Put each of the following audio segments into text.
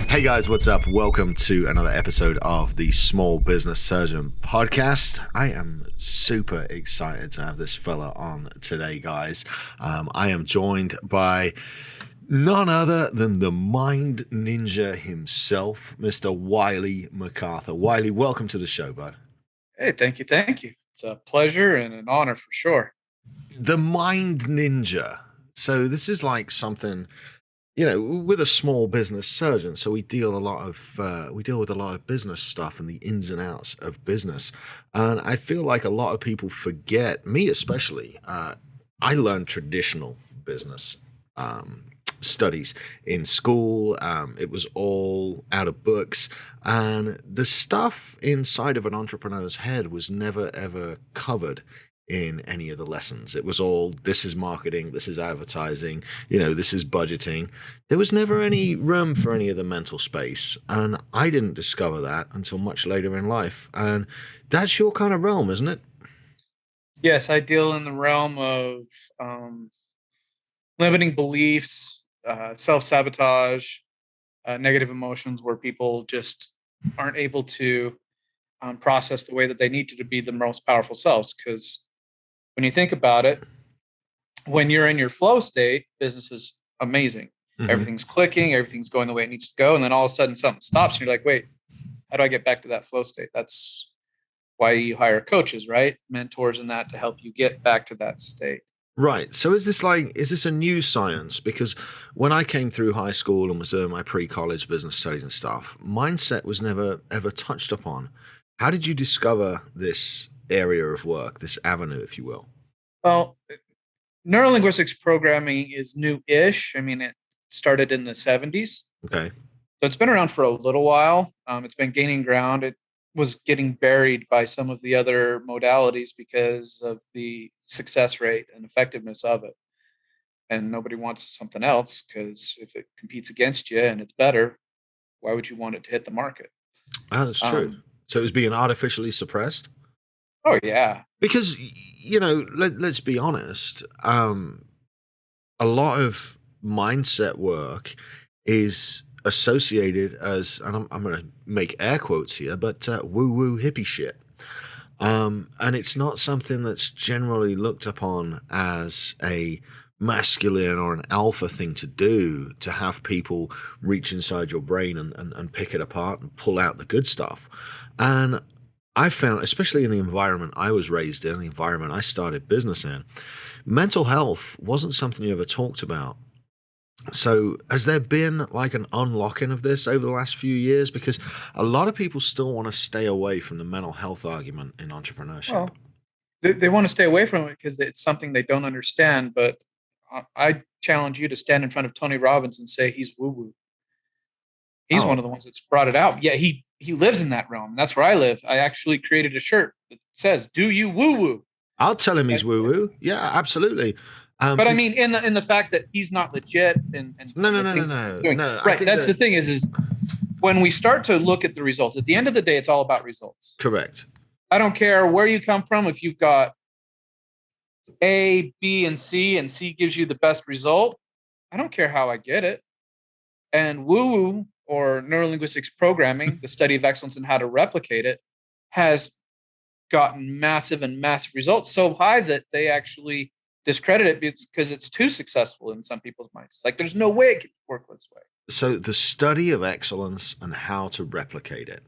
Hey guys, what's up? Welcome to another episode of the Small Business Surgeon podcast. I am super excited to have this fella on today, guys. I am joined by none other than the Mind Ninja himself, Mr. Wiley McArthur. Wiley, welcome to the show, bud. Hey, thank you. Thank you. It's a pleasure and an honor for sure. The Mind Ninja. So this is like something, with a small business surgeon, so we deal with a lot of business stuff and the ins and outs of business. And I feel like a lot of people forget, me especially. I learned traditional business studies in school. It was all out of books, and the stuff inside of an entrepreneur's head was never ever covered in any of the lessons. It was all, this is marketing, this is advertising, this is budgeting. There was never any room for any of the mental space. And I didn't discover that until much later in life. And that's your kind of realm, isn't it? Yes, I deal in the realm of limiting beliefs, self sabotage, negative emotions, where people just aren't able to process the way that they need to be the most powerful selves. Because when you think about it, when you're in your flow state, business is amazing. Mm-hmm. Everything's clicking, everything's going the way it needs to go. And then all of a sudden something stops and you're like, wait, how do I get back to that flow state? That's why you hire coaches, right? Mentors and that to help you get back to that state. Right. So is this a new science? Because when I came through high school and was doing my pre-college business studies and stuff, mindset was never ever touched upon. How did you discover this area of work, this avenue, if you will? Well, neurolinguistics programming is new-ish. I mean, it started in the 70s. Okay. So it's been around for a little while. It's been gaining ground. It was getting buried by some of the other modalities because of the success rate and effectiveness of it. And nobody wants something else because if it competes against you and it's better, why would you want it to hit the market? Oh, that's true. Um, So it was being artificially suppressed? oh yeah. Because, let's be honest, a lot of mindset work is associated as, and I'm going to make air quotes here, but woo woo hippie shit. And it's not something that's generally looked upon as a masculine or an alpha thing to do, to have people reach inside your brain and pick it apart and pull out the good stuff. And I found, especially in the environment I was raised in, the environment I started business in, mental health wasn't something you ever talked about. So has there been like an unlocking of this over the last few years? Because a lot of people still want to stay away from the mental health argument in entrepreneurship. Well, they want to stay away from it because it's something they don't understand. But I challenge you to stand in front of Tony Robbins and say he's woo woo. He's one Oh, of the ones that's brought it out. Yeah, he lives in that realm. That's where I live. I actually created a shirt that says "Do you woo woo?" I'll tell him he's And, woo woo. Yeah, absolutely. but I It's mean, in the fact that he's not legit no, and no, the no, no, things that no, he's doing. no. I Right. think That's that the thing is when we start to look at the results. At the end of the day, it's all about results. correct. I don't care where you come from. If you've got A, B, and C gives you the best result, I don't care how I get it. And woo woo or neurolinguistics programming, the study of excellence and how to replicate it, has gotten massive and massive results so high that they actually discredit it because it's too successful in some people's minds. It's like there's no way it could work this way. So the study of excellence and how to replicate it.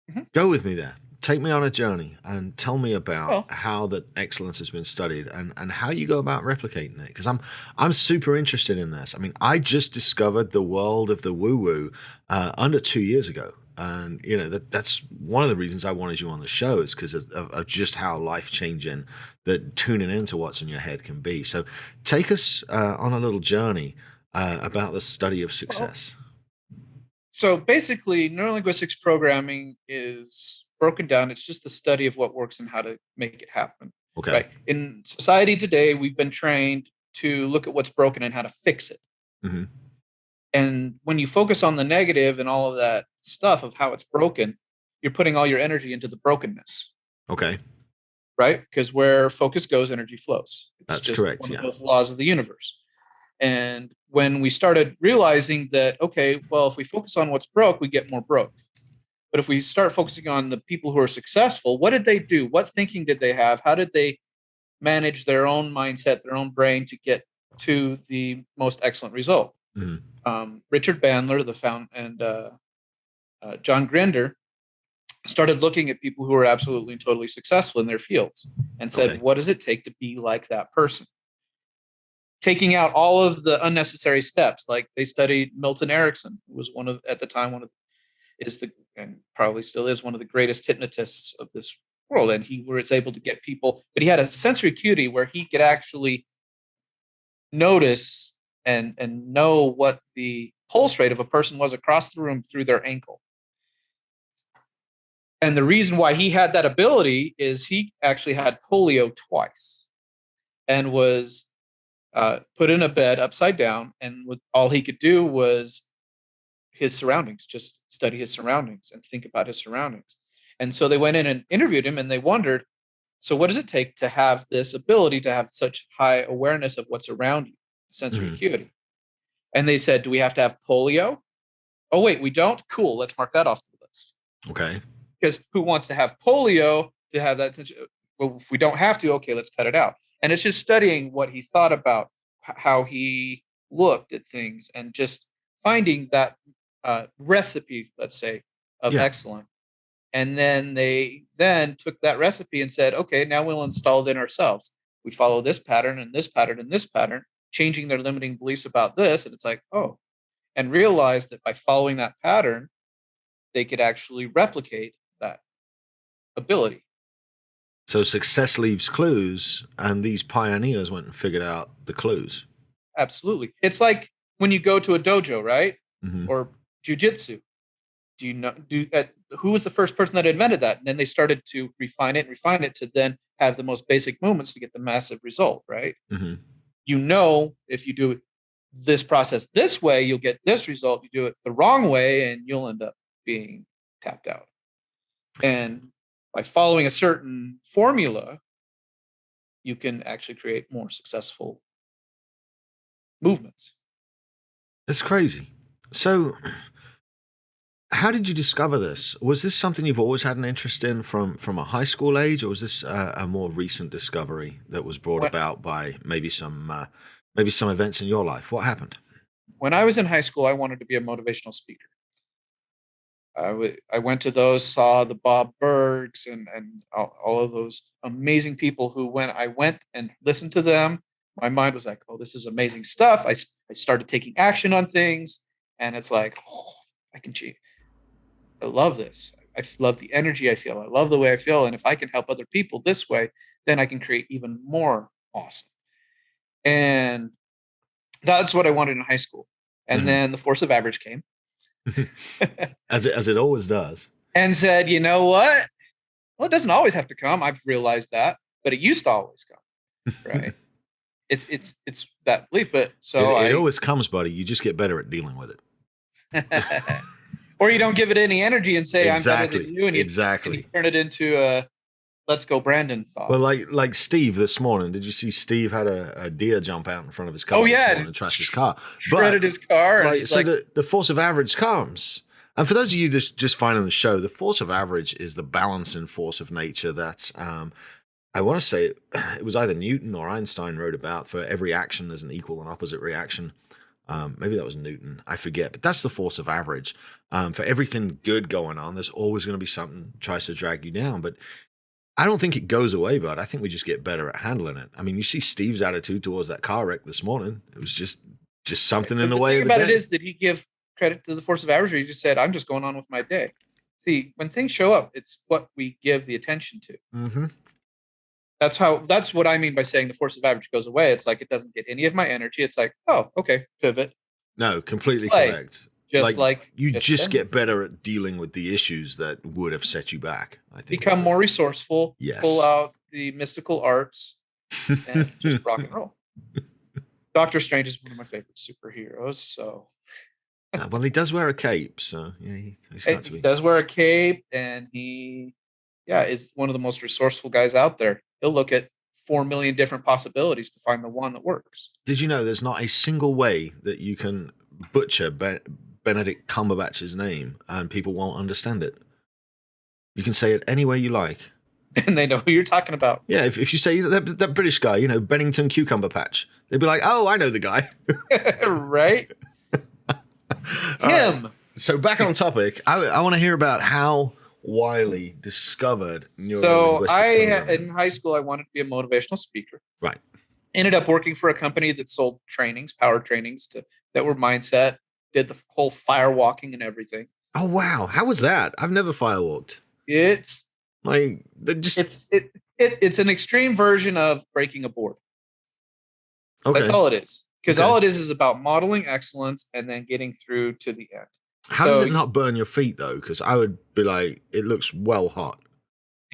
Mhm. Go with me there. Take me on a journey and tell me about Well, how that excellence has been studied and how you go about replicating it. Because I'm super interested in this. I mean, I just discovered the world of the woo woo under 2 years ago. And that's one of the reasons I wanted you on the show, is because of just how life changing that tuning into what's in your head can be. So take us on a little journey about the study of well, success. so basically, neurolinguistics programming is broken down. It's just the study of what works and how to make it happen. Okay. Right. In society today, we've been trained to look at what's broken and how to fix it. Hmm. And when you focus on the negative and all of that stuff of how it's broken, you're putting all your energy into the brokenness, Okay. right? Because where focus goes, energy flows. It's That's just correct. one of Yeah. those laws of the universe. And when we started realizing that, okay, well, if we focus on what's broke, we get more broke. But if we start focusing on the people who are successful, what did they do? What thinking did they have? How did they manage their own mindset, their own brain to get to the most excellent result? Richard Bandler, the founder, and John Grinder started looking at people who were absolutely and totally successful in their fields and said, what does it take to be like that person? Taking out all of the unnecessary steps. Like they studied Milton Erickson, who was one of, at the time, and probably still is, one of the greatest hypnotists of this world. And he was able to get people, but he had a sensory acuity where he could actually notice and know what the pulse rate of a person was across the room through their ankle. And the reason why he had that ability is he actually had polio twice and was put in a bed upside down. And all he could do was his surroundings, just study his surroundings and think about his surroundings. And so they went in and interviewed him and they wondered, so what does it take to have this ability to have such high awareness of what's around you, sensory acuity? And they said, do we have to have polio? Oh, wait, we don't? Cool, let's mark that off the list. Okay. Because who wants to have polio to have that? Well, if we don't have to, okay, let's cut it out. And it's just studying what he thought about, how he looked at things, and just finding that recipe, let's say, of excellence. And then they took that recipe and said, okay, now we'll install it in ourselves. We follow this pattern and this pattern and this pattern, changing their limiting beliefs about this. And it's like, oh, and realized that by following that pattern, they could actually replicate that ability. So success leaves clues, and these pioneers went and figured out the clues. Absolutely. It's like when you go to a dojo, right? Or jujitsu. Do you know who was the first person that invented that? And then they started to refine it to then have the most basic movements to get the massive result, right? You know, if you do this process this way, you'll get this result. You do it the wrong way, and you'll end up being tapped out. And by following a certain formula, you can actually create more successful movements. That's crazy. So how did you discover this? Was this something you've always had an interest in from a high school age, or was this a more recent discovery that was brought about by maybe some events in your life? What happened? When I was in high school, I wanted to be a motivational speaker. I went to those, saw the Bob Bergs and all of those amazing people who, when I went and listened to them, my mind was like, oh, this is amazing stuff. I started taking action on things, and it's like, oh, I can cheat. I love this. I love the energy I feel. I love the way I feel. And if I can help other people this way, then I can create even more awesome. And that's what I wanted in high school. And then the force of average came. as it always does. And said, you know what? Well, it doesn't always have to come. I've realized that, but it used to always come. Right. It's that belief. But so it always comes, buddy. You just get better at dealing with it. Or you don't give it any energy and say, exactly. I'm better than you. And you turn it into a let's go Brandon thought. Well, like Steve this morning. Did you see Steve had a deer jump out in front of his car this morning and trash his car? Shredded his car. The force of average comes. And for those of you just finding the show, the force of average is the balancing force of nature that's I want to say it was either Newton or Einstein wrote about, for every action there's an equal and opposite reaction. Maybe that was Newton, I forget, but that's the force of average. For everything good going on, there's always going to be something that tries to drag you down. But I don't think it goes away, but I think we just get better at handling it. I mean, you see Steve's attitude towards that car wreck this morning. It was just something in the way of the day. The thing about it is, did he give credit to the force of average, or he just said, I'm just going on with my day? See, when things show up, it's what we give the attention to. That's what I mean by saying the force of average goes away. It's like it doesn't get any of my energy. It's like, oh, okay, pivot. No, completely correct. You just get better better at dealing with the issues that would have set you back. I think become more resourceful. Yes. Pull out the mystical arts and just rock and roll. Doctor Strange is one of my favorite superheroes. So, well, he does wear a cape, so yeah, he does wear a cape, and he, is one of the most resourceful guys out there. He'll look at 4 million different possibilities to find the one that works. Did you know there's not a single way that you can butcher Benedict Cumberbatch's name and people won't understand it? You can say it any way you like. And they know who you're talking about. Yeah, if you say that British guy, you know, Bennington Cucumber Patch, they'd be like, oh, I know the guy. Right? Him. So back on topic, I want to hear about how Wiley discovered neurolinguistic programming. In high school, I wanted to be a motivational speaker. Right. Ended up working for a company that sold trainings, power trainings that were mindset, did the whole firewalking and everything. Oh, wow. How was that? I've never firewalked. It's like, it's an extreme version of breaking a board. Okay. That's all it is. Because all it is about modeling excellence and then getting through to the end. How does it not burn your feet, though? Because I would be like, it looks well hot.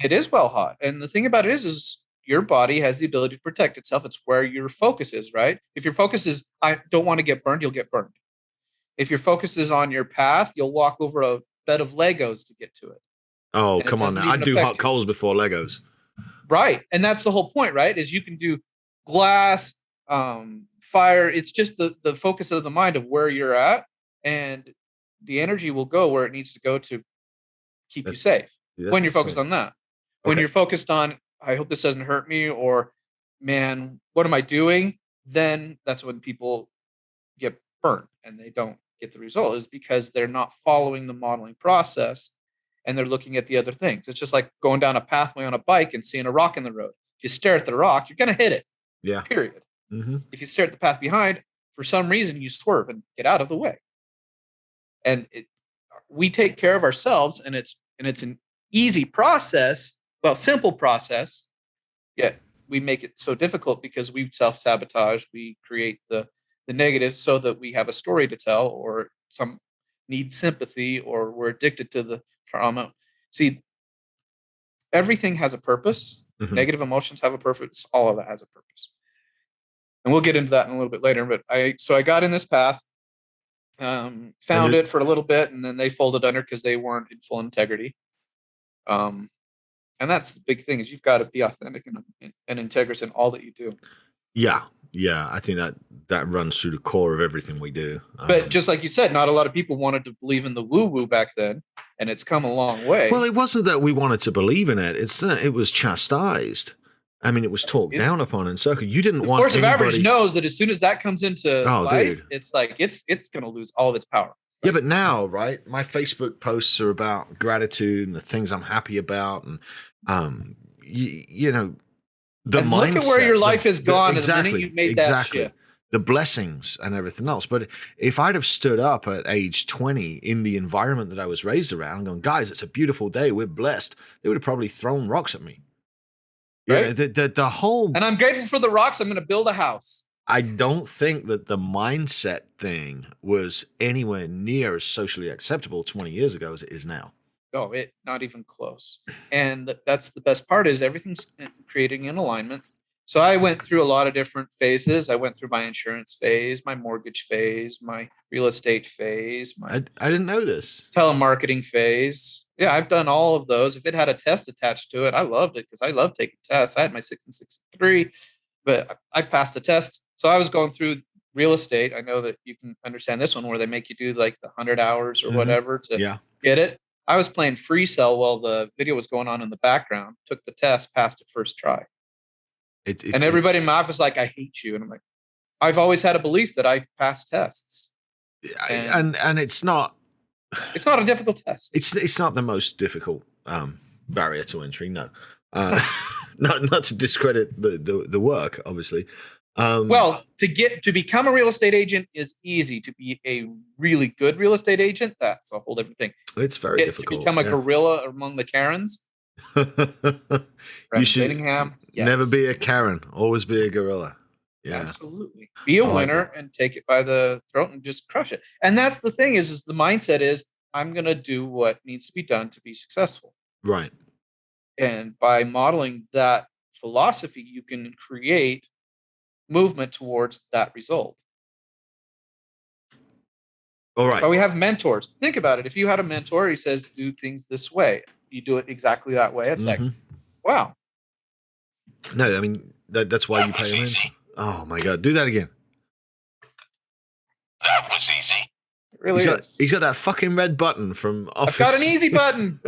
It is well hot. And the thing about it is your body has the ability to protect itself. It's where your focus is, right? If your focus is, I don't want to get burned, you'll get burned. If your focus is on your path, you'll walk over a bed of Legos to get to it. Oh, come on now. I do hot coals before Legos. Right. And that's the whole point, right? Is you can do glass, fire. It's just the focus of the mind of where you're at. And the energy will go where it needs to go to keep you safe. When you're focused on that. When you're focused on, I hope this doesn't hurt me, or, man, what am I doing? Then that's when people get burnt and they don't get the result, is because they're not following the modeling process and they're looking at the other things. It's just like going down a pathway on a bike and seeing a rock in the road. If you stare at the rock, you're going to hit it. Yeah. Period. Mm-hmm. If you stare at the path behind, for some reason, you swerve and get out of the way. And we take care of ourselves, and it's an easy process, well, simple process, yet we make it so difficult because we self-sabotage, we create the negative so that we have a story to tell, or some need sympathy, or we're addicted to the trauma. See, everything has a purpose. Mm-hmm. Negative emotions have a purpose. All of that has a purpose. And we'll get into that in a little bit later. But I got in this path, found it for a little bit, and then they folded under because they weren't in full integrity. And that's the big thing, is you've got to be authentic and integrous in all that you do. Yeah. I think that runs through the core of everything we do. But just like you said, not a lot of people wanted to believe in the woo-woo back then, and it's come a long way. Well, it wasn't that we wanted to believe in it. It's that it was chastised. I mean, it was talked down upon in circle. You didn't want anybody... The force of average knows that as soon as that comes into life, dude, it's like it's going to lose all of its power. Right? Yeah, but now, right, my Facebook posts are about gratitude and the things I'm happy about, and you know, the and mindset. Look at where your life has gone exactly, the minute you made that shift. The blessings and everything else. But if I'd have stood up at age 20 in the environment that I was raised around and going, guys, it's a beautiful day, we're blessed, they would have probably thrown rocks at me. Right? Yeah, the whole... And I'm grateful for the rocks. I'm going to build a house. I don't think that the mindset thing was anywhere near as socially acceptable 20 years ago as it is now. Oh, not even close. And that's the best part, is everything's creating in alignment. So I went through a lot of different phases. I went through my insurance phase, my mortgage phase, my real estate phase. I didn't know this. Telemarketing phase. Yeah, I've done all of those. If it had a test attached to it, I loved it because I love taking tests. I had my 6 and 6.3, but I passed the test. So I was going through real estate. I know that you can understand this one, where they make you do like the 100 hours or whatever to get it. I was playing free cell while the video was going on in the background, took the test, passed it first try. And everybody in my office like, I hate you. And I'm like, I've always had a belief that I pass tests. And it's not a difficult test. It's not the most difficult barrier to entry. No, not to discredit the work, obviously. Well, to become a real estate agent is easy. To be a really good real estate agent, that's a whole different thing. It's very difficult. To become a gorilla among the Karens. You should never be a Karen. Always be a gorilla. Yeah, absolutely. Be a winner and take it by the throat and just crush it. And that's the thing is the mindset is, I'm going to do what needs to be done to be successful. Right. And by modeling that philosophy, you can create movement towards that result. All right. So we have mentors. Think about it. If you had a mentor, he says, do things this way. You do it exactly that way. It's like, wow. No, I mean, That's why you pay him. Oh my God, do that again. That was easy. It really is. He's got that fucking red button from Office. I've got an easy button.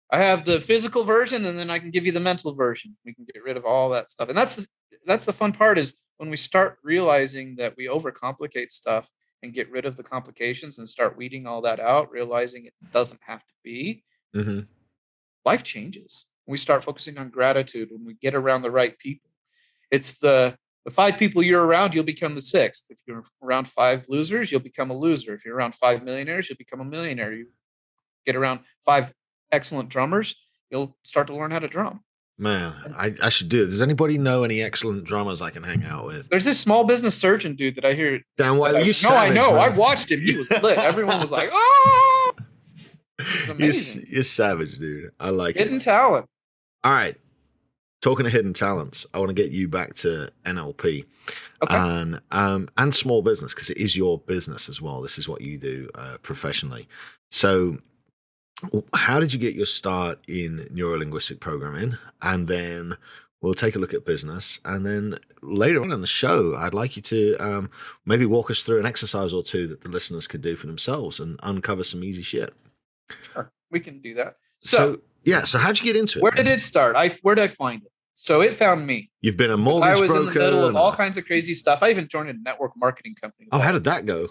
I have the physical version, and then I can give you the mental version. We can get rid of all that stuff. And that's the fun part, is when we start realizing that we overcomplicate stuff and get rid of the complications and start weeding all that out, realizing it doesn't have to be, life changes. When we start focusing on gratitude, when we get around the right people. It's the 5 people you're around, you'll become the 6th. If you're around 5 losers, you'll become a loser. If you're around 5 millionaires, you'll become a millionaire. You get around 5 excellent drummers, you'll start to learn how to drum. Man, I should do it. Does anybody know any excellent drummers I can hang out with? There's this small business surgeon dude that I hear. Dan Wiley, you savage, I know. Man. I watched him. He was lit. Everyone was like, "Oh!" It's amazing. You're savage, dude. I like it. Hidden talent. All right. Talking of hidden talents, I want to get you back to NLP and small business, because it is your business as well. This is what you do professionally. So how did you get your start in neurolinguistic programming? And then we'll take a look at business. And then later on in the show, I'd like you to maybe walk us through an exercise or two that the listeners could do for themselves and uncover some easy shit. Sure, we can do that. So how'd you get into it? Where did it start? Where did I find it? So it found me. You've been a mortgage broker. I was in the middle of all kinds of crazy stuff. I even joined a network marketing company. Oh, how did that go?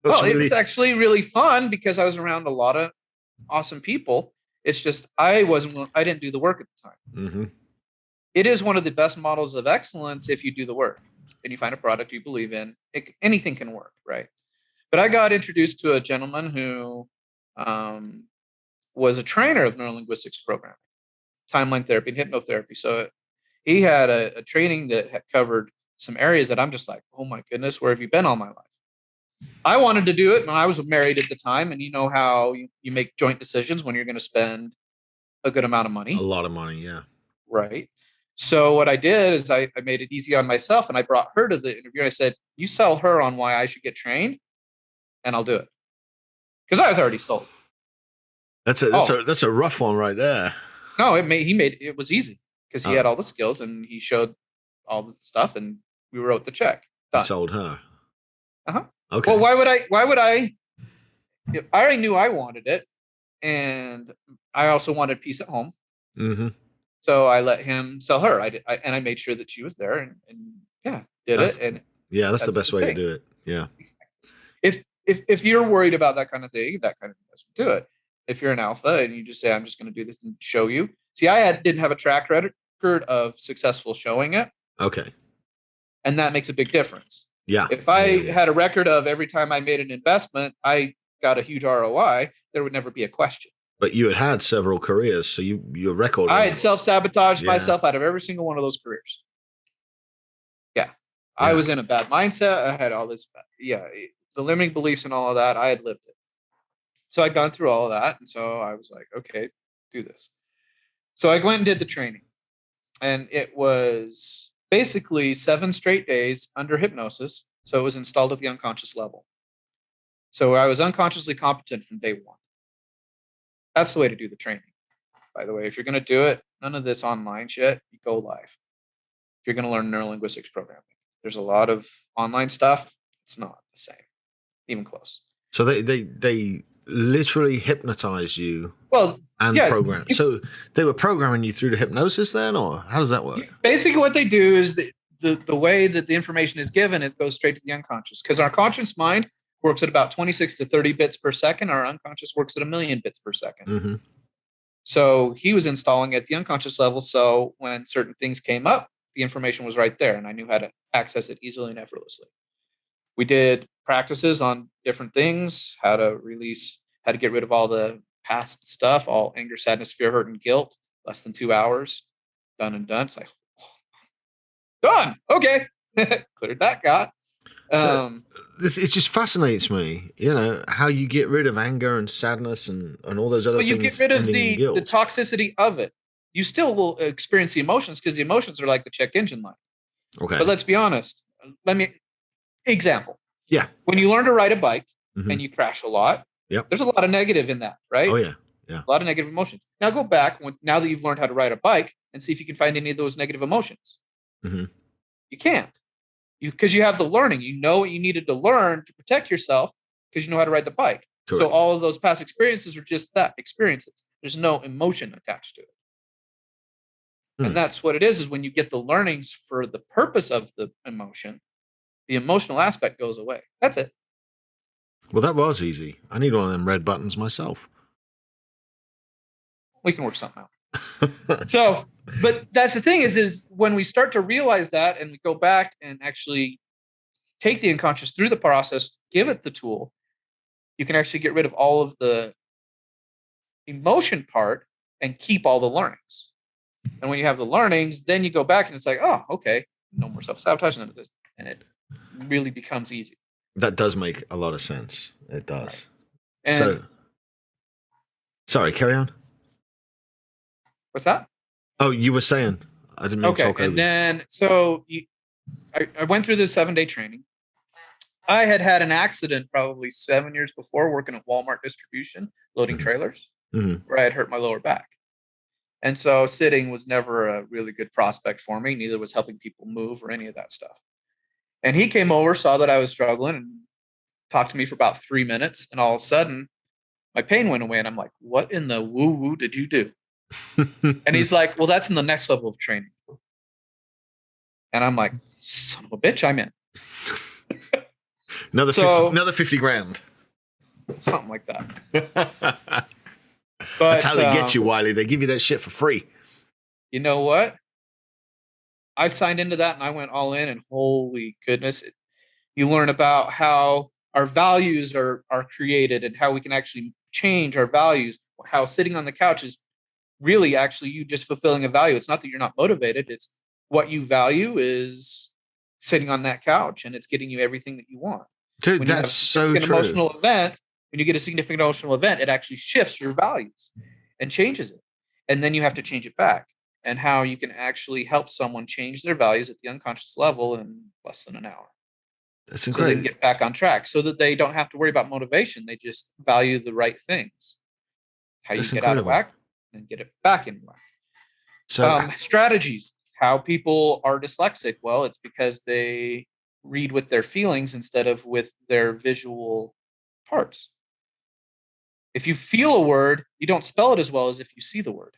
Well, it was actually really fun because I was around a lot of awesome people. It's just I didn't do the work at the time. It is one of the best models of excellence if you do the work and you find a product you believe in. Anything can work, right? But I got introduced to a gentleman who was a trainer of neurolinguistics programming, timeline therapy, and hypnotherapy. So he had a training that had covered some areas that I'm just like, oh my goodness, where have you been all my life? I wanted to do it, and I was married at the time, and you know how you make joint decisions when you're going to spend a good amount of money. A lot of money, yeah. Right. So what I did is I made it easy on myself, and I brought her to the interview. I said, you sell her on why I should get trained, and I'll do it. Because I was already sold. That's a rough one right there. No, it was easy because he had all the skills, and he showed all the stuff, and we wrote the check. Done. You sold her. Okay. Well, why would I? I already knew I wanted it, and I also wanted peace at home. So I let him sell her. I made sure that she was there, and did it. And that's the best way to do it. Yeah. If you're worried about that kind of thing, that kind of investment, do it. If you're an alpha and you just say, I'm just going to do this and show you. See, didn't have a track record of successful showing it. Okay. And that makes a big difference. Yeah. If I had a record of every time I made an investment, I got a huge ROI, there would never be a question. But you had several careers, so your record. I had self-sabotaged myself out of every single one of those careers. Yeah. I was in a bad mindset. I had all this. The limiting beliefs and all of that, I had lived it. So I'd gone through all of that. And so I was like, okay, do this. So I went and did the training. And it was basically 7 straight days under hypnosis. So it was installed at the unconscious level. So I was unconsciously competent from day 1. That's the way to do the training. By the way, if you're going to do it, none of this online shit, you go live. If you're going to learn neurolinguistics programming, there's a lot of online stuff. It's not the same, even close. So they literally hypnotize you. Well, program. So they were programming you through the hypnosis then, or how does that work? Basically, what they do is the way that the information is given, it goes straight to the unconscious, because our conscious mind works at about 26 to 30 bits per second. Our unconscious works at 1 million bits per second. So he was installing at the unconscious level. So when certain things came up, the information was right there, and I knew how to access it easily and effortlessly. We did practices on different things, how to get rid of all the past stuff, all anger, sadness, fear, hurt, and guilt. Less than 2 hours. Done and done. It's like, done. Okay. Cleared that got. It just fascinates me, how you get rid of anger and sadness and all those other things. You get rid of the toxicity of it. You still will experience the emotions, because the emotions are like the check engine light. Okay. But let's be honest. Example. Yeah. When you learn to ride a bike and you crash a lot, there's a lot of negative in that, right? Oh, yeah. Yeah. A lot of negative emotions. Now go back, now that you've learned how to ride a bike, and see if you can find any of those negative emotions. Mm-hmm. You can't. Because you have the learning. You know what you needed to learn to protect yourself because you know how to ride the bike. Correct. So all of those past experiences are just that, experiences. There's no emotion attached to it. And that's what it is when you get the learnings for the purpose of the emotion, the emotional aspect goes away. That's it. Well, that was easy. I need one of them red buttons myself. We can work something out. So, but that's the thing is when we start to realize that and we go back and actually take the unconscious through the process, give it the tool, you can actually get rid of all of the emotion part and keep all the learnings. And when you have the learnings, then you go back and it's like, oh, okay, no more self-sabotage, none of this. And it really becomes easy. That does make a lot of sense. It does. Right. So, sorry, carry on. What's that? Oh, you were saying. I didn't mean to talk over you. And then, so I went through this 7-day training. I had an accident probably 7 years before working at Walmart distribution, loading trailers, where I had hurt my lower back. And so sitting was never a really good prospect for me. Neither was helping people move or any of that stuff. And he came over, saw that I was struggling, and talked to me for about 3 minutes. And all of a sudden, my pain went away. And I'm like, what in the woo-woo did you do? And he's like, well, that's in the next level of training. And I'm like, son of a bitch, I'm in. Another 50 grand. Something like that. But, that's how they get you, Wiley. They give you that shit for free. You know what? I signed into that and I went all in, and holy goodness, you learn about how our values are created and how we can actually change our values. How sitting on the couch is really actually you just fulfilling a value. It's not that you're not motivated. It's what you value is sitting on that couch, and it's getting you everything that you want. Dude, when that's so true. Emotional event, when you get a significant emotional event, it actually shifts your values and changes it. And then you have to change it back. And how you can actually help someone change their values at the unconscious level in less than an hour. That's incredible. So they can get back on track so that they don't have to worry about motivation. They just value the right things. How you get out of whack and get it back in whack. So strategies, how people are dyslexic. Well, it's because they read with their feelings instead of with their visual parts. If you feel a word, you don't spell it as well as if you see the word.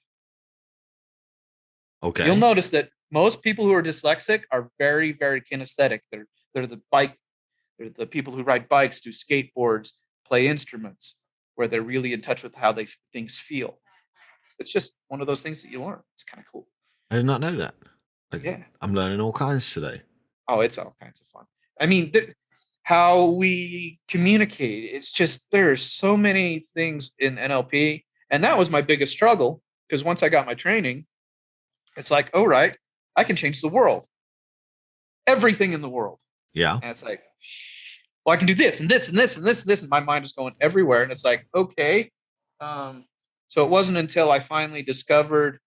Okay. You'll notice that most people who are dyslexic are very, very kinesthetic. They're the people who ride bikes, do skateboards, play instruments, where they're really in touch with how things feel. It's just one of those things that you learn. It's kind of cool. I did not know that. Yeah. I'm learning all kinds today. Oh, it's all kinds of fun. I mean, how we communicate, it's just, there's so many things in NLP. And that was my biggest struggle, because once I got my training, it's like, oh, right, I can change the world. Everything in the world. Yeah. And it's like, well, I can do this and this and this and this and this. And my mind is going everywhere. And it's like, okay. So it wasn't until I finally discovered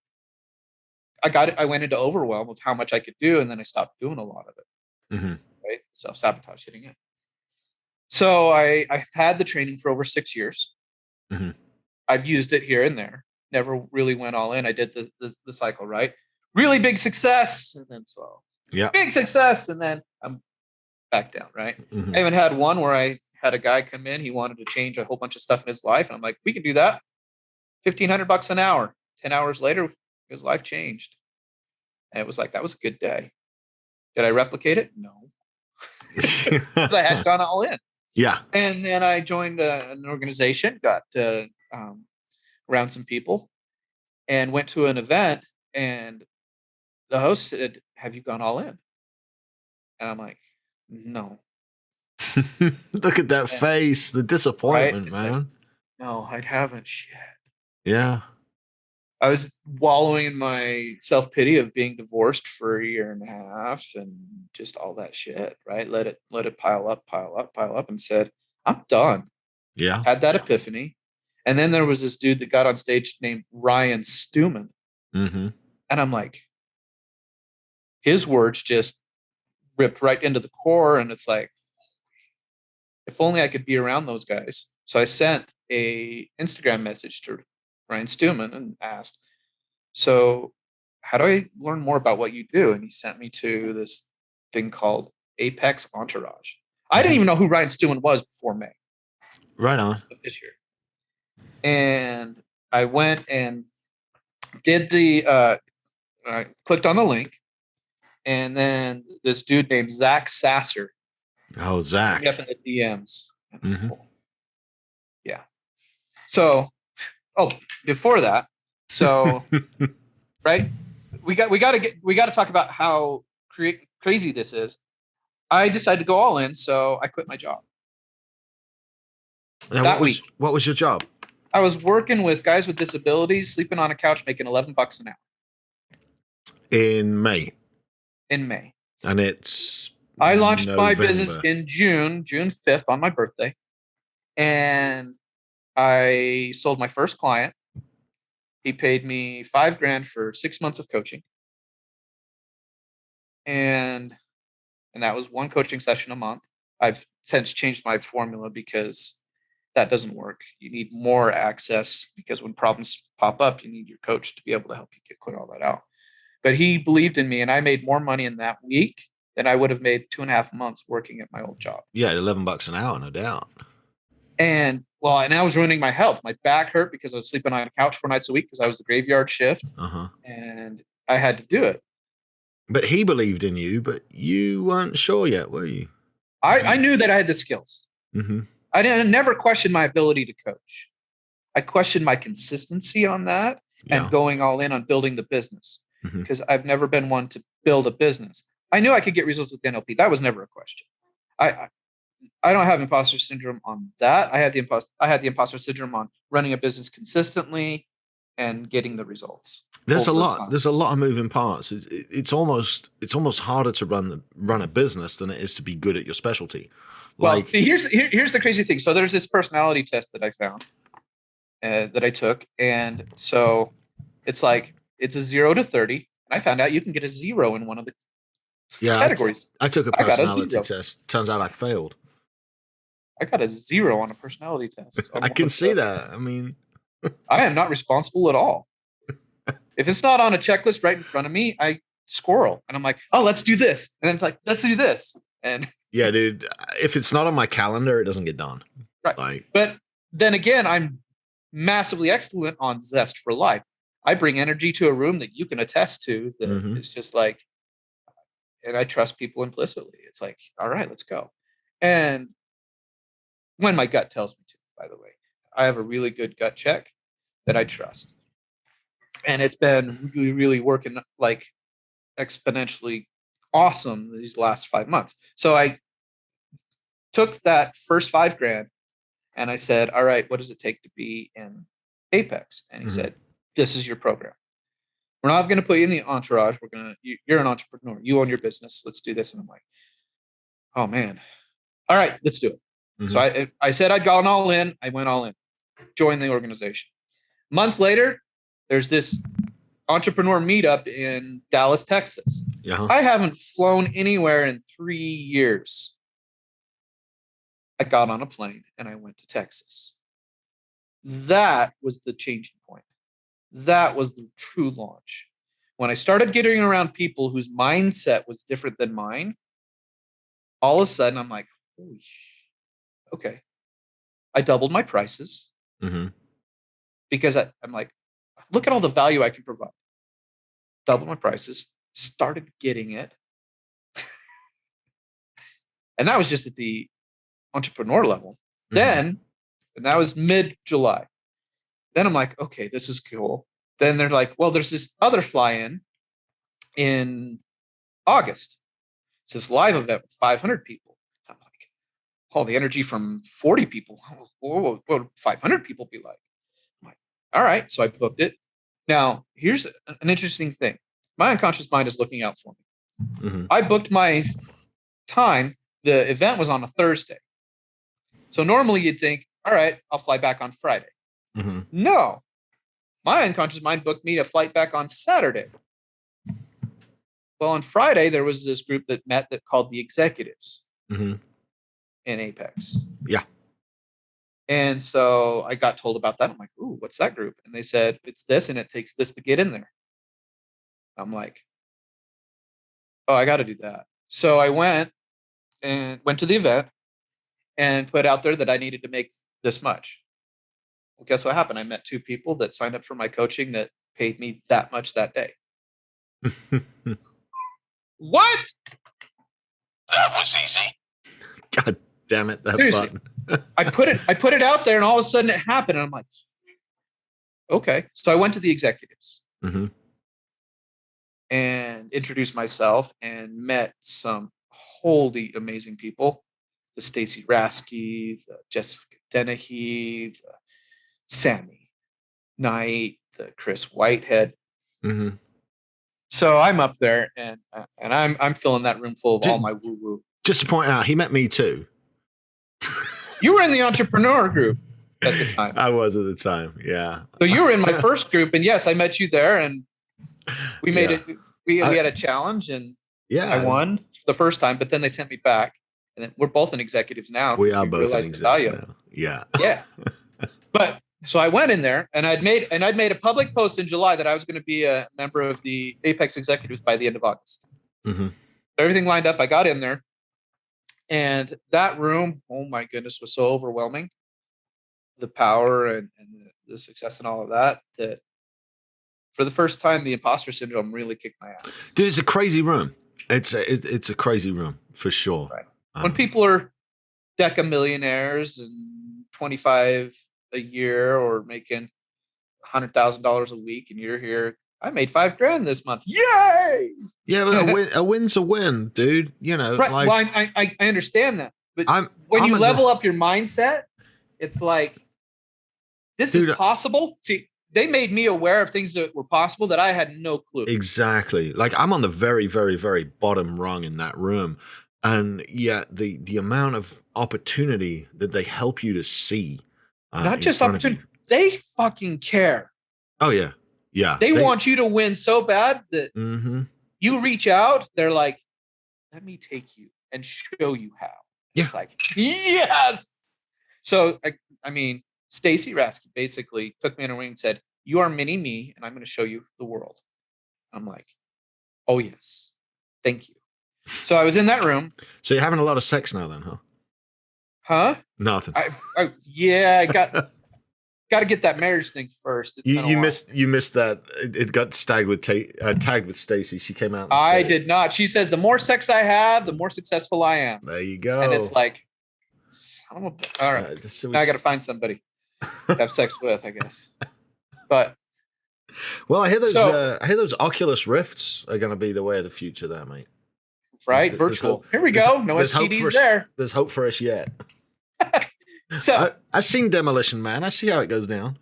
I went into overwhelm with how much I could do. And then I stopped doing a lot of it. Right? Self-sabotage hitting it. So I had the training for over 6 years. I've used it here and there. Never really went all in. I did the cycle, right? Really big success, and then slow. Yeah. Big success, and then I'm back down, right? I even had one where I had a guy come in. He wanted to change a whole bunch of stuff in his life, and I'm like, we can do that. $1,500 an hour. 10 hours later, his life changed. And it was like, that was a good day. Did I replicate it? No. Because I had gone all in. Yeah. And then I joined an organization, got around some people, and went to an event, and the host said, have you gone all in? And I'm like, no. Look at that face, the disappointment, right? Man. Like, no, I haven't. Shit. Yeah. I was wallowing in my self-pity of being divorced for 1.5 years and just all that shit, right? Let it pile up, and said, I'm done. Yeah. Had that epiphany. And then there was this dude that got on stage named Ryan Stewman. And I'm like, his words just ripped right into the core. And it's like, if only I could be around those guys. So I sent a Instagram message to Ryan Stewman and asked, so how do I learn more about what you do? And he sent me to this thing called Apex Entourage. I didn't even know who Ryan Stewart was before May Right on. of this year. And I went and did I clicked on the link, and then this dude named Zach Sasser Oh, Zach. hit me up in the DMs. Mhm. Yeah. So, before that, so right, we got to talk about how crazy this is. I decided to go all in, so I quit my job. Now, That what was your job? I was working with guys with disabilities, sleeping on a couch, making $11 an hour In May. in May. And it's I launched my business November. in June 5th on my birthday. And I sold my first client. He paid me $5,000 for 6 months of coaching. And that was one coaching session a month. I've since changed my formula because that doesn't work. You need more access because when problems pop up, you need your coach to be able to help you clear all that out. But he believed in me, and I made more money in that week than I would have made 2.5 months working at my old job. Yeah, $11 an hour, no doubt. And I was ruining my health. My back hurt because I was sleeping on a couch 4 nights a week because I was the graveyard shift, and I had to do it. But he believed in you, but you weren't sure yet, were you? I knew that I had the skills. Mm-hmm. I never questioned my ability to coach. I questioned my consistency on that and going all in on building the business because I've never been one to build a business. I knew I could get results with NLP. That was never a question. I don't have imposter syndrome on that. I had the imposter syndrome on running a business consistently and getting the results. There's a lot of moving parts. It's almost harder to run a business than it is to be good at your specialty. Well, here's the crazy thing. So there's this personality test that I found that I took, and so it's like it's a 0 to 30, and I found out you can get a 0 in one of the categories. I took a personality test. Turns out I failed. I got a 0 on a personality test. I can see that. I mean, I am not responsible at all. If it's not on a checklist right in front of me, I squirrel, and I'm like, oh, let's do this, and then it's like, let's do this, and yeah, dude. If it's not on my calendar, it doesn't get done. Right. But then again, I'm massively excellent on Zest for Life. I bring energy to a room that you can attest to. That is just like, and I trust people implicitly. It's like, all right, let's go. And when my gut tells me to, by the way, I have a really good gut check that I trust. And it's been really, really working like exponentially awesome these last 5 months. So I took that first $5,000 and I said, all right, what does it take to be in Apex? And he said, this is your program. We're not going to put you in the entourage. You're an entrepreneur. You own your business. Let's do this. And I'm like, oh man. All right, let's do it. So I said I'd gone all in. I went all in, joined the organization. A month later, there's this entrepreneur meetup in Dallas, Texas. I haven't flown anywhere in 3 years. I got on a plane and I went to Texas. That was the changing point. That was the true launch. When I started getting around people whose mindset was different than mine, all of a sudden I'm like, holy shit. Okay. I doubled my prices because I'm like, look at all the value I can provide. Doubled my prices, started getting it. And that was just at the entrepreneur level. Then, and that was mid-July. Then I'm like, okay, this is cool. Then they're like, well, there's this other fly-in in August. It's this live event with 500 people. I'm like, oh, the energy from 40 people. What would 500 people be like? I'm like, all right. So I booked it. Now, here's an interesting thing. My unconscious mind is looking out for me. I booked my time. The event was on a Thursday. So normally you'd think, all right, I'll fly back on Friday. No, my unconscious mind booked me a flight back on Saturday. Well, on Friday, there was this group that met that called the executives in Apex. Yeah. And so I got told about that. I'm like, ooh, what's that group? And they said, it's this, and it takes this to get in there. I'm like, oh, I got to do that. So I went to the event and put out there that I needed to make this much. Well, guess what happened? I met 2 people that signed up for my coaching that paid me that much that day. What? That was easy. God damn it, that Seriously. button. I put it out there, and all of a sudden it happened. And I'm like, okay. So I went to the executives and introduced myself and met some wholly amazing people. The Stacy Rasky, the Jessica Dennehy, the Sammy Knight, the Chris Whitehead. So I'm up there, and I'm filling that room full of all my woo woo. Just to point out, he met me too. You were in the entrepreneur group at the time. I was at the time, yeah. So you were in my first group, and yes, I met you there, and we made it. We had a challenge, and I won the first time, but then they sent me back, and then we're both in executives now. We are both in executives now. Yeah. Yeah. But so I went in there, and I'd made a public post in July that I was going to be a member of the Apex executives by the end of August. Everything lined up. I got in there, and that room, oh my goodness, was so overwhelming. The power and the success and all of that for the first time, the imposter syndrome really kicked my ass. Dude, it's a crazy room. It's a crazy room for sure. Right. When people are deca millionaires and 25 a year or making $100,000 a week, and you're here, I made $5,000 this month. Yay! Yeah, but a win's a win, dude. You know, right? Like, well, I understand that, but when you level up your mindset, it's like this is possible. See, they made me aware of things that were possible that I had no clue. Exactly. Like I'm on the very, very, very bottom rung in that room. And yet the amount of opportunity that they help you to see. Not just opportunity. They fucking care. Oh, yeah. Yeah. They want you to win so bad that you reach out. They're like, let me take you and show you how. Yeah. It's like, yes. So, I mean, Stacy Rasky basically took me in a ring and said, you are mini me, and I'm going to show you the world. I'm like, oh, yes. Thank you. So I was in that room. So you're having a lot of sex now then, huh? Huh? Nothing. I got to get that marriage thing first. You missed that. It got tagged with Stacy. She came out. And I did not. She says, the more sex I have, the more successful I am. There you go. And it's like, all right. Now I got to find somebody to have sex with, I guess. But well, I hear those Oculus Rifts are going to be the way of the future, there, mate. Right, virtual. Here we go. No STDs there. There's hope for us yet. So I've seen Demolition Man. I see how it goes down.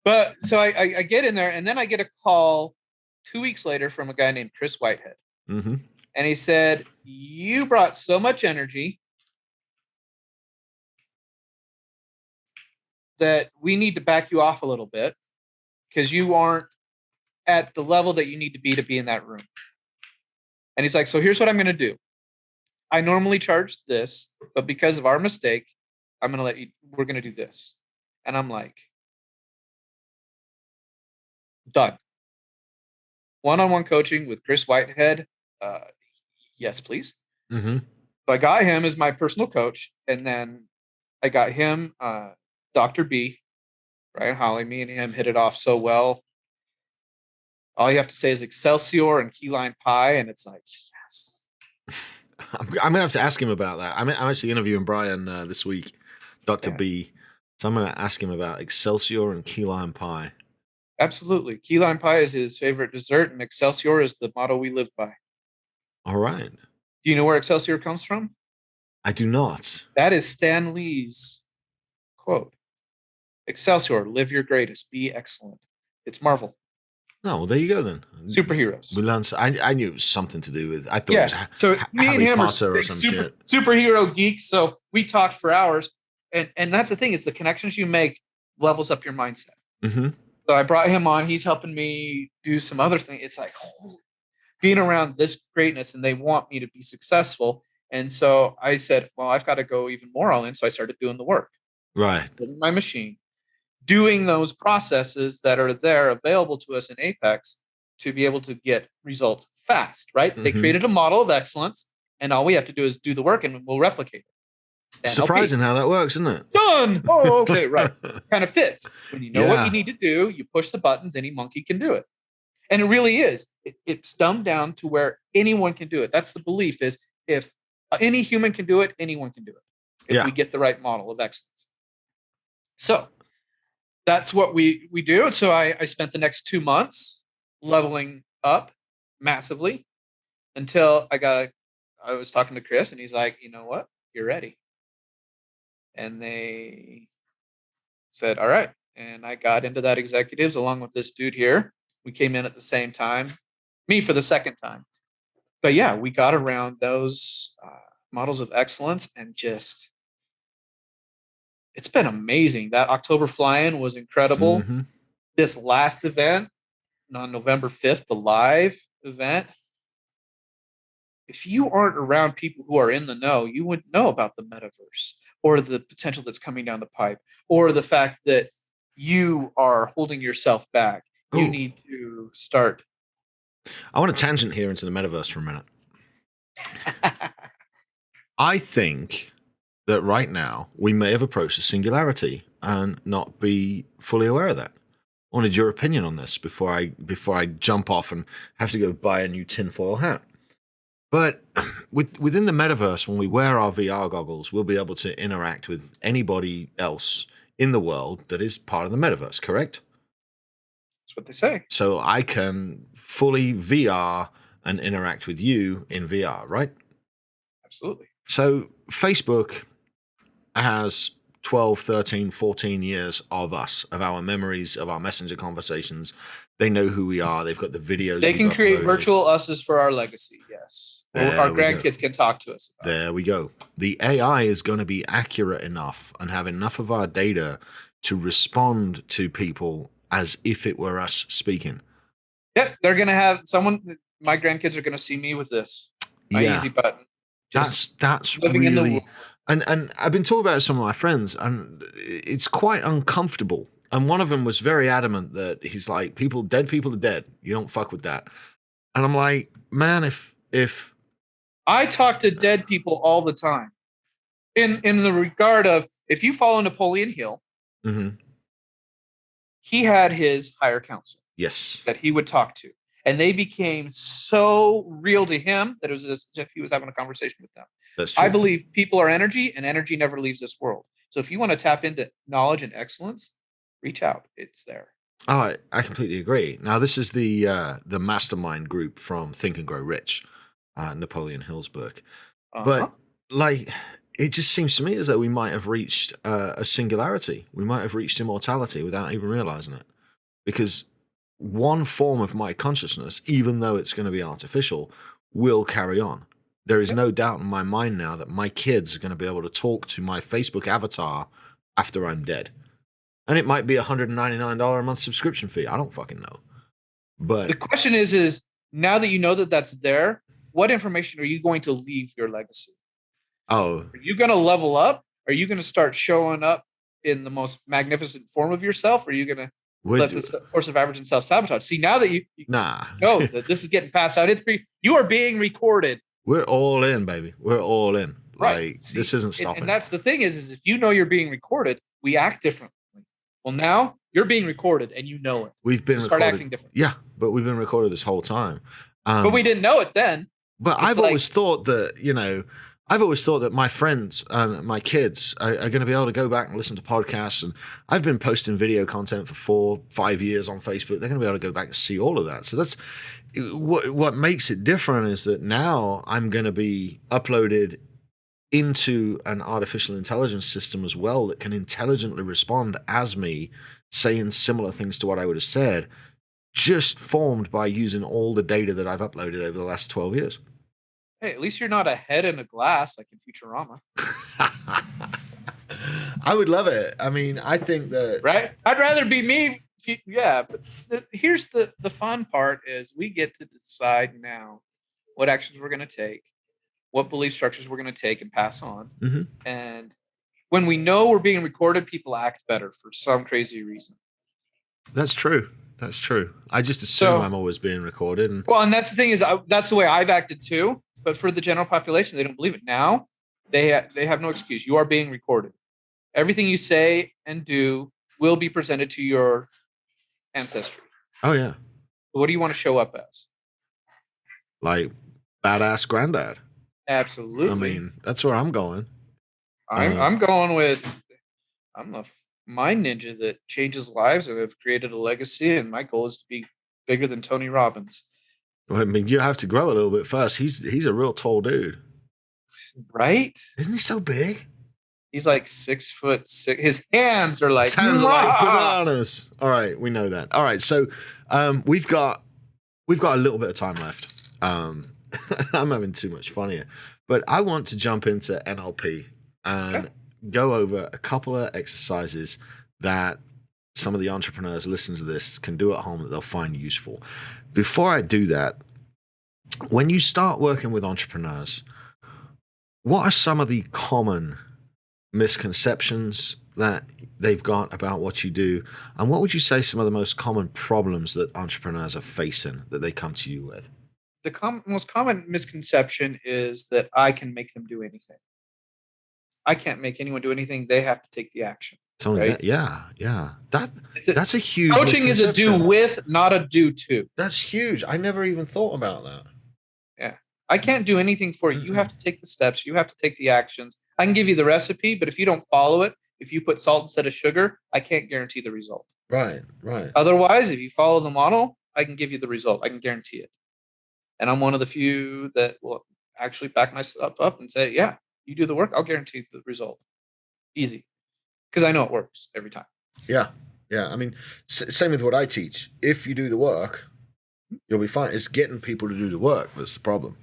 But so I get in there, and then I get a call 2 weeks later from a guy named Chris Whitehead, and he said, "You brought so much energy that we need to back you off a little bit because you aren't at the level that you need to be in that room." And he's like, so here's what I'm going to do. I normally charge this, but because of our mistake, we're going to do this. And I'm like, done. One-on-one coaching with Chris Whitehead. Yes, please. So I got him as my personal coach. And then I got him, Dr. B, Brian Holly. Me and him hit it off so well. All you have to say is Excelsior and key lime pie, and it's like, yes. I'm gonna have to ask him about that. I'm actually interviewing Brian this week, Dr. B. So I'm gonna ask him about Excelsior and key lime pie. Absolutely, key lime pie is his favorite dessert, and Excelsior is the motto we live by. All right. Do you know where Excelsior comes from? I do not. That is Stan Lee's quote. Excelsior, live your greatest, be excellent. It's Marvel. No, well, there you go then. Superheroes. We learned. I knew it was something to do with. I thought it was so me Harry and him Potter are or some shit. Superhero geeks. So we talked for hours, and that's the thing is the connections you make levels up your mindset. So I brought him on. He's helping me do some other things. It's like being around this greatness, and they want me to be successful. And so I said, well, I've got to go even more all in. So I started doing the work. Right. Building my machine, doing those processes that are there available to us in Apex to be able to get results fast, right? They Mhm. created a model of excellence, and all we have to do is do the work and we'll replicate it. NLP. Surprising how that works, isn't it? Done. Oh, okay, right. Kind of fits. When you know what Yeah. you need to do, you push the buttons, any monkey can do it. And it really is. It's dumbed down to where anyone can do it. That's the belief is if any human can do it, anyone can do it. If Yeah. we get the right model of excellence. So that's what we do. So I spent the next 2 months leveling up massively until I was talking to Chris and he's like, you know what? You're ready. And they said, all right. And I got into that executives along with this dude here. We came in at the same time, me for the second time. But yeah, we got around those models of excellence and just, it's been amazing. That October fly-in was incredible. Mhm. This last event on November 5th, the live event, if you aren't around people who are in the know, you wouldn't know about the metaverse or the potential that's coming down the pipe or the fact that you are holding yourself back. You Ooh. need to start. I want to tangent here into the metaverse for a minute. I think that right now we may have approached a singularity and not be fully aware of that. I wanted your opinion on this before I jump off and have to go buy a new tinfoil hat. But within the metaverse, when we wear our VR goggles, we'll be able to interact with anybody else in the world that is part of the metaverse, correct? That's what they say. So I can fully VR and interact with you in VR, right? Absolutely. So Facebook has 12, 13, 14 years of us, of our memories, of our messenger conversations. They know who we are. They've got the videos. They can we've create uploaded. virtual uses for our legacy. Yes. There Our we go. grandkids can talk to us about it. There we go. The AI is going to be accurate enough and have enough of our data to respond to people as if it were us speaking. Yep. They're going to have someone, my grandkids are going to see me with this. My Yeah. easy button. Just That's living in the really, world. and I've been talking about it with some of my friends, and it's quite uncomfortable. And one of them was very adamant that he's like, dead people are dead. You don't fuck with that. And I'm like, man, if I talk to dead people all the time. In the regard of if you follow Napoleon Hill, Mhm. he had his higher council Yes, that he would talk to. And they became so real to him that it was as if he was having a conversation with them. that's true. I believe people are energy and energy never leaves this world. So if you want to tap into knowledge and excellence, reach out. It's there. Oh, I completely agree. Now, this is the mastermind group from Think and Grow Rich, Napoleon Hill's book. But like, it just seems to me as though we might have reached a singularity. We might have reached immortality without even realizing it. Because one form of my consciousness, even though it's going to be artificial, will carry on. There is no doubt in my mind now that my kids are going to be able to talk to my Facebook avatar after I'm dead. And it might be $199 a month subscription fee. I don't fucking know. But the question is now that you know that that's there, what information are you going to leave your legacy? oh, Are you going to level up? Are you going to start showing up in the most magnificent form of yourself? Or are you going to let this force of average and self-sabotage? See, now that you nah, know that this is getting passed out, you are being recorded. we're all in, baby. We're all in. Right. Like, See, this isn't stopping. And that's the thing is if you know you're being recorded, we act differently. Well, now you're being recorded and you know it. We've been so start recorded. acting different. Yeah, but we've been recorded this whole time. But we didn't know it then. But I've always thought that, I've always thought that my friends and my kids are going to be able to go back and listen to podcasts. And I've been posting video content for 4-5 years on Facebook. They're going to be able to go back and see all of that. So that's what makes it different is that now I'm going to be uploaded into an artificial intelligence system as well that can intelligently respond as me, saying similar things to what I would have said, just formed by using all the data that I've uploaded over the last 12 years. Hey, at least you're not a head in a glass like in Futurama. I would love it. I mean, I think that... Right? I'd rather be me. Yeah, but here's the fun part is we get to decide now what actions we're going to take, what belief structures we're going to take and pass on. Mm-hmm. And when we know we're being recorded, people act better for some crazy reason. That's true. That's true. I just assume I'm always being recorded. And well, and that's the thing is, that's the way I've acted too. But for the general population, they don't believe it. Now they have no excuse. You are being recorded. Everything you say and do will be presented to your ancestry. Oh yeah. What do you want to show up as? Like badass granddad. Absolutely. I mean, that's where I'm going. I'm going with I'm a mind ninja that changes lives and have created a legacy, and my goal is to be bigger than Tony Robbins. Well, I mean, you have to grow a little bit first. He's a real tall dude, right? Isn't he so big? He's like 6'6". His hands are like bananas. All right, we know that. All right, so we've got a little bit of time left. I'm having too much fun here, but I want to jump into NLP and go over a couple of exercises that some of the entrepreneurs listening to this can do at home that they'll find useful. Before I do that, when you start working with entrepreneurs, what are some of the common misconceptions that they've got about what you do? And what would you say some of the most common problems that entrepreneurs are facing that they come to you with? The most common misconception is that I can make them do anything. I can't make anyone do anything. They have to take the action. It's only right? that, yeah. That's a huge coaching is a do with, not a do to. That's huge. I never even thought about that. Yeah. I can't do anything for you. You have to take the steps. You have to take the actions. I can give you the recipe, but if you don't follow it, if you put salt instead of sugar, I can't guarantee the result. Right. Otherwise, if you follow the model, I can give you the result. I can guarantee it. And I'm one of the few that will actually back myself up and say, yeah, you do the work, I'll guarantee the result. Easy. Because I know it works every time. Yeah. I mean, same with what I teach. If you do the work, you'll be fine. It's getting people to do the work that's the problem.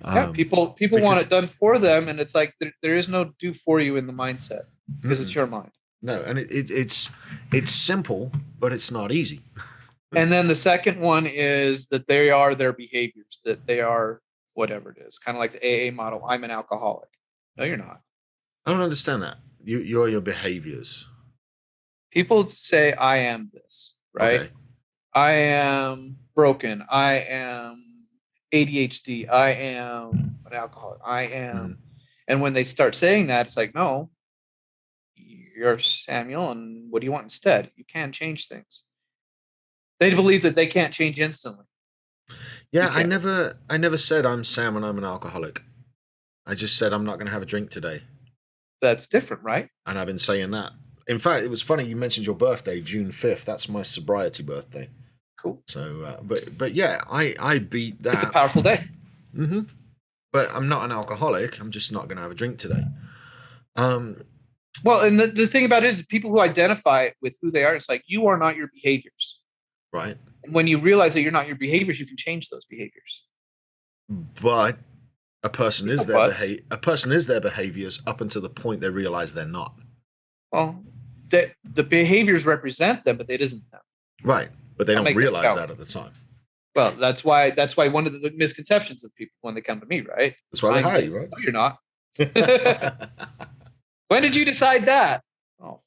Yeah, people want it done for them, and it's like there is no do for you in the mindset because it's your mind. No, and it's simple, but it's not easy. And then the second one is that they are their behaviors, that they are whatever it is, kind of like the AA model. I'm an alcoholic. No, you're not. I don't understand that. You're your behaviors. People say I am this, right? Okay. I am broken. I am ADHD. I am an alcoholic. I am. And when they start saying that, it's like, no, you're Samuel. And what do you want instead? You can change things. They believe that they can't change instantly. Yeah, I never said I'm Sam and I'm an alcoholic. I just said I'm not going to have a drink today. That's different, right? And I've been saying that. In fact, it was funny you mentioned your birthday, June 5th. That's my sobriety birthday. Cool. So, but yeah, I beat that. It's a powerful day. Mm-hmm. But I'm not an alcoholic. I'm just not going to have a drink today. Well, and the thing about it is people who identify with who they are, it's like you are not your behaviors. Right. And when you realize that you're not your behaviors, you can change those behaviors. But a person is their behaviors up until the point they realize they're not. Well, the behaviors represent them, but it isn't them. Right. But they don't realize that at the time. Well, that's why one of the misconceptions of people when they come to me, right? That's why they hire you, right? No, you're not. When did you decide that? Oh,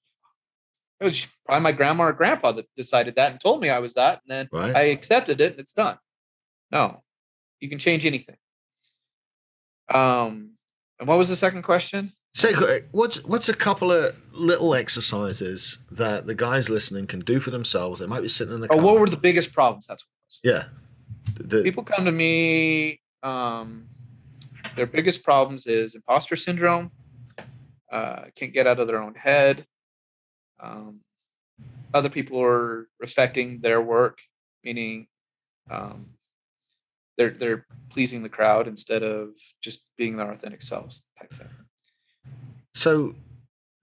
it was probably my grandma or grandpa that decided that and told me I was that, and then I accepted it and it's done. No, you can change anything. And what was the second question? So what's a couple of little exercises that the guys listening can do for themselves? They might be sitting in the car. What were the biggest problems? That's what it was. Yeah. People come to me, their biggest problems is imposter syndrome, can't get out of their own head. Other people are affecting their work, meaning they're pleasing the crowd instead of just being their authentic selves type thing. So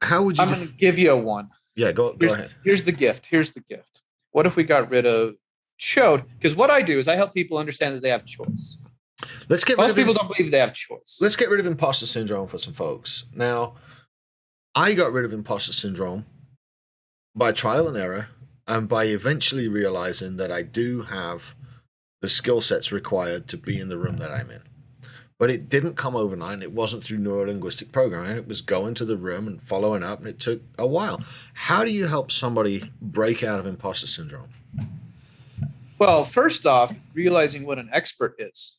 how would you... I'm going to give you a one. Yeah, go ahead. Here's the gift. What if we got rid of because what I do is I help people understand that they have choice. Most people don't believe they have choice. Let's get rid of imposter syndrome for some folks. Now, I got rid of imposter syndrome by trial and error and by eventually realizing that I do have the skill sets required to be in the room that I'm in. But it didn't come overnight, and it wasn't through neurolinguistic programming. It was going to the room and following up, and it took a while. How do you help somebody break out of imposter syndrome? Well, first off, realizing what an expert is.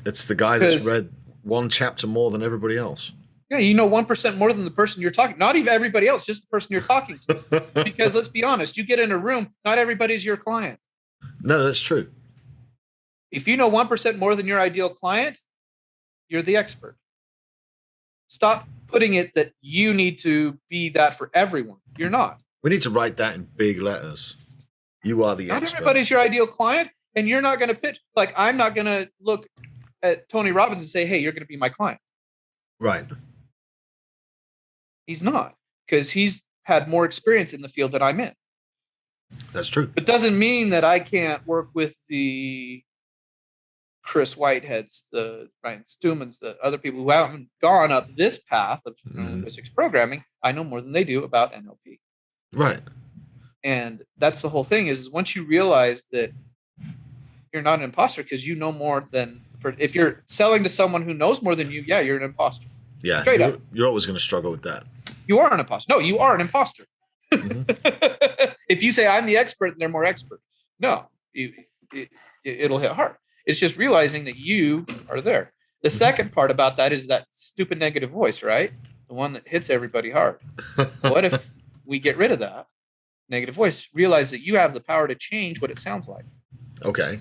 It's the guy that's read one chapter more than everybody else. Yeah, you know 1% more than the person you're talking. Not even everybody else, just the person you're talking to. Because let's be honest, you get in a room, not everybody's your client. No, that's true. If you know 1% more than your ideal client, you're the expert. Stop putting it that you need to be that for everyone. You're not. We need to write that in big letters. You are the expert. Not everybody's your ideal client, and you're not going to pitch. Like, I'm not going to look at Tony Robbins and say, hey, you're going to be my client. Right. He's not, because he's had more experience in the field that I'm in. That's true. It doesn't mean that I can't work with the Chris Whiteheads, the Ryan Stumans, the other people who haven't gone up this path of neurolinguistics programming. I know more than they do about NLP. Right. And that's the whole thing is once you realize that you're not an imposter because you know more than, if you're selling to someone who knows more than you, yeah, you're an imposter. Yeah. Straight up. You're always going to struggle with that. You are an imposter. No, you are an imposter. Mm-hmm. If you say I'm the expert and they're more expert, no, it'll hit hard. It's just realizing that you are there. The second part about that is that stupid negative voice, right? The one that hits everybody hard. What if we get rid of that negative voice? Realize that you have the power to change what it sounds like. Okay.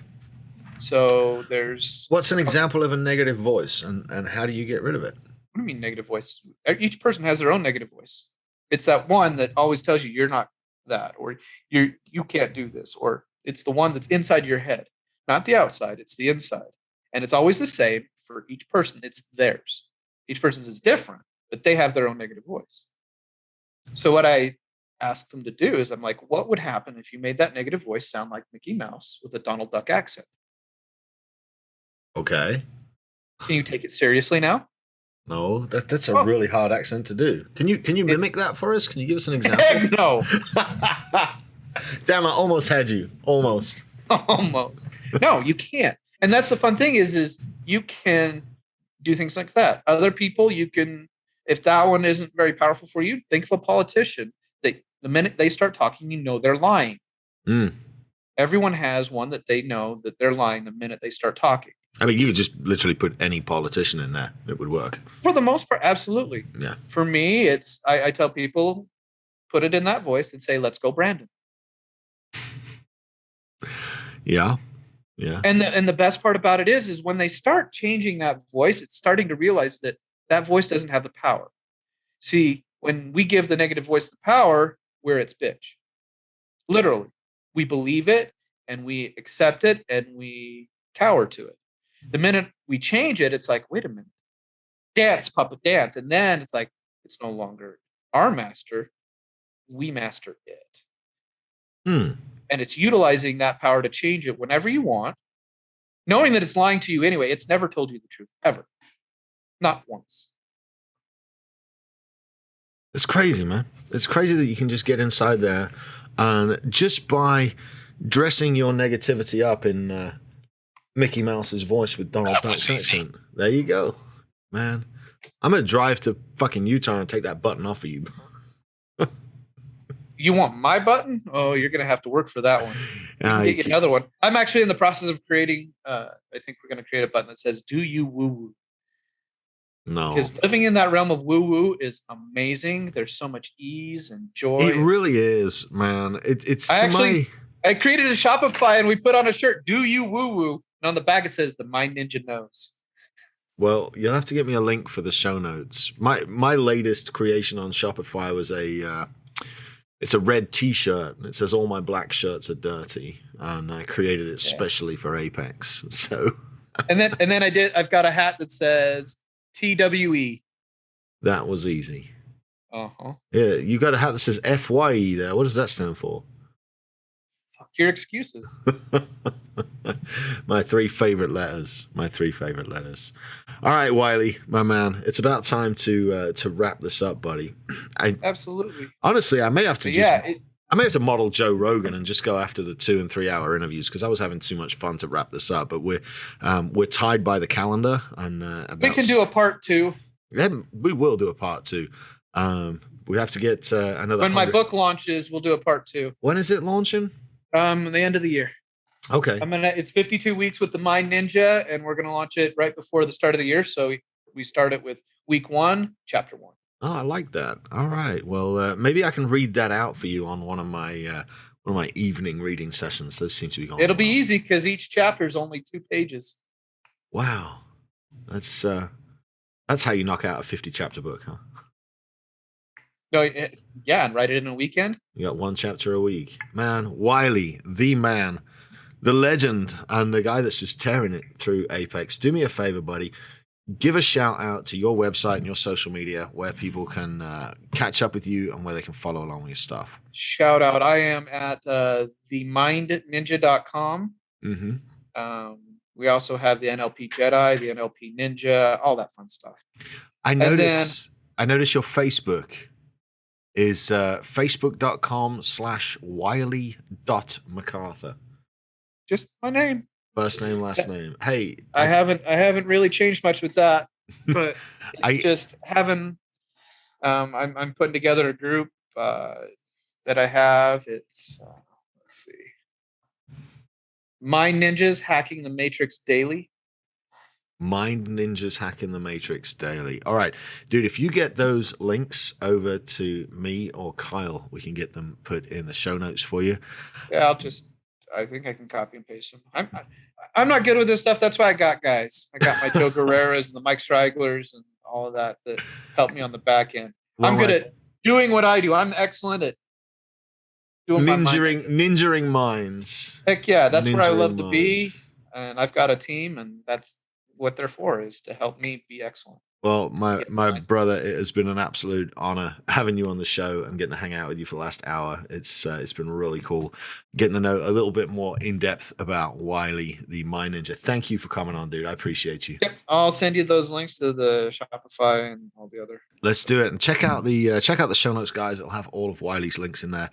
So there's... What's an example of a negative voice, and how do you get rid of it? What do you mean negative voice? Each person has their own negative voice. It's that one that always tells you you're not that, or you can't do this, or it's the one that's inside your head. Not the outside, it's the inside. And it's always the same for each person. It's theirs. Each person's is different, but they have their own negative voice. So what I asked them to do is I'm like, what would happen if you made that negative voice sound like Mickey Mouse with a Donald Duck accent? Okay. Can you take it seriously now? No, that's a really hard accent to do. Can you mimic that for us? Can you give us an example? Heck no. Damn, I almost had you. Almost. Almost. No, you can't. And that's the fun thing is you can do things like that. Other people, you can, if that one isn't very powerful for you, think of a politician that the minute they start talking, you know they're lying. Everyone has one that they know that they're lying the minute they start talking. I mean, you could just literally put any politician in there. It would work. For the most part, absolutely. Yeah. For me, it's I tell people, put it in that voice and say, let's go, Brandon. Yeah. Yeah. And the best part about it is when they start changing that voice, it's starting to realize that that voice doesn't have the power. See, when we give the negative voice the power, we're its bitch. Literally. We believe it and we accept it and we cower to it. The minute we change it, it's like, wait a minute. Dance, puppet, dance. And then it's like, it's no longer our master. We master it. And it's utilizing that power to change it whenever you want, knowing that it's lying to you anyway. It's never told you the truth, ever. Not once. It's crazy, man. It's crazy that you can just get inside there and just by dressing your negativity up in Mickey Mouse's voice with Donald Duck's accent. There you go, man. I'm going to drive to fucking Utah and take that button off of you. You want my button? Oh, you're going to have to work for that one. Get you another one. I'm actually in the process of creating, I think we're going to create a button that says, do you woo-woo? No. Because living in that realm of woo-woo is amazing. There's so much ease and joy. It really is, man. I created a Shopify and we put on a shirt, do you woo-woo? And on the back it says, the Mind Ninja knows. Well, you'll have to get me a link for the show notes. My latest creation on Shopify was it's a red T-shirt, and it says all my black shirts are dirty, and I created it specially for Apex. So, and then I've got a hat that says TWE. That was easy. Uh-huh. Yeah, you got a hat that says FYE there. What does that stand for? Fuck your excuses. My three favorite letters. All right, Wiley, my man. It's about time to wrap this up, buddy. Absolutely. Honestly, I may have to I may have to model Joe Rogan and just go after the 2 and 3 hour interviews because I was having too much fun to wrap this up. But we're tied by the calendar, and We can do a part 2. Yeah, we will do a part 2. We have to get another. When my book launches, we'll do a part 2. When is it launching? The end of the year. Okay. It's 52 weeks with the Mind Ninja, and we're gonna launch it right before the start of the year. So we start it with week 1, chapter 1. Oh, I like that. All right. Well, maybe I can read that out for you on one of my evening reading sessions. Those seem to be going. It'll be easy because each chapter is only 2 pages. Wow, that's how you knock out a 50 chapter book, huh? No, yeah, and write it in a weekend. You got 1 chapter a week, man. Wiley, the man, the legend, and the guy that's just tearing it through Apex. Do me a favor, buddy. Give a shout out to your website and your social media where people can catch up with you and where they can follow along with your stuff. Shout out. I am at themindninja.com. Mm-hmm. We also have the NLP Jedi, the NLP Ninja, all that fun stuff. I notice your Facebook is facebook.com/wiley.mcarthur. Just my name. First name, last name. Hey, I haven't really changed much with that, but it's just having. I'm putting together a group that I have. It's let's see, Mind Ninjas Hacking the Matrix Daily. Mind Ninjas Hacking the Matrix Daily. All right, dude. If you get those links over to me or Kyle, we can get them put in the show notes for you. Yeah, I think I can copy and paste them. I'm not good with this stuff. That's why I got guys. I got my Joe Guerreras and the Mike Stragglers and all of that help me on the back end. Well, I'm good at doing what I do. I'm excellent at doing ninjaing minds. Heck yeah, that's where I love to be. And I've got a team, and that's what they're for, is to help me be excellent. Well, my brother, it has been an absolute honor having you on the show and getting to hang out with you for the last hour. It's been really cool getting to know a little bit more in depth about Wiley, the Mind Ninja. Thank you for coming on, dude. I appreciate you. Yep. I'll send you those links to the Shopify and all the other. Let's do it, and check out the show notes, guys. It'll have all of Wiley's links in there.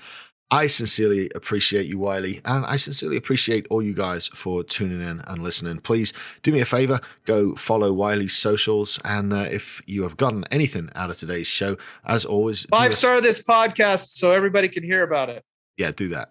I sincerely appreciate you, Wiley, and I sincerely appreciate all you guys for tuning in and listening. Please do me a favor, go follow Wiley's socials, and if you have gotten anything out of today's show, as always, 5-star this podcast so everybody can hear about it. Yeah, do that.